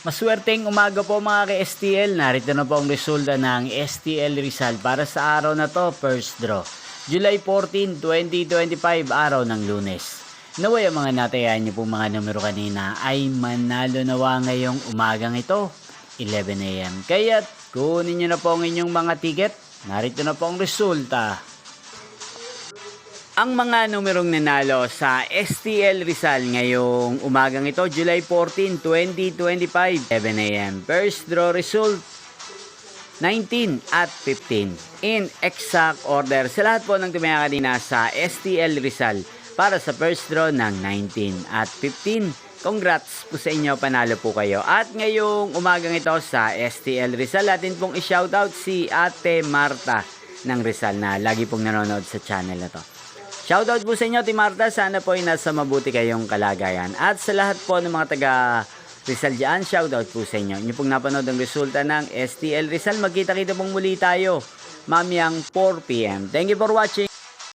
Maswerteng umaga po mga ka-STL. Narito na po ang resulta ng STL Rizal para sa araw na to, first draw. July 14, 2025, araw ng Lunes. Naway ang mga natayan niyo po mga numero kanina ay manalo nawa ngayong umagang ito, 11 AM. Kaya't kunin niyo na po ang inyong mga ticket. Narito na po ang resulta. Ang mga numerong nanalo sa STL Rizal ngayong umagang ito, July 14, 2025, 7 AM. First draw result, 19 at 15. In exact order sa lahat po ng tumaya kanina sa STL Rizal para sa first draw ng 19 at 15. Congrats po sa inyo, panalo po kayo. At ngayong umagang ito sa STL Rizal, atin pong i-shoutout si Ate Marta ng Rizal na lagi pong nanonood sa channel na to. Shoutout po sa inyo, Ate Marta. Sana po ay nasa mabuti kayong kalagayan. At sa lahat po ng mga taga Rizal dyan, shoutout po sa inyo. Inyo pong napanood ang resulta ng STL Rizal. Magkita-kita pong muli tayo mamayang 4 PM. Thank you for watching.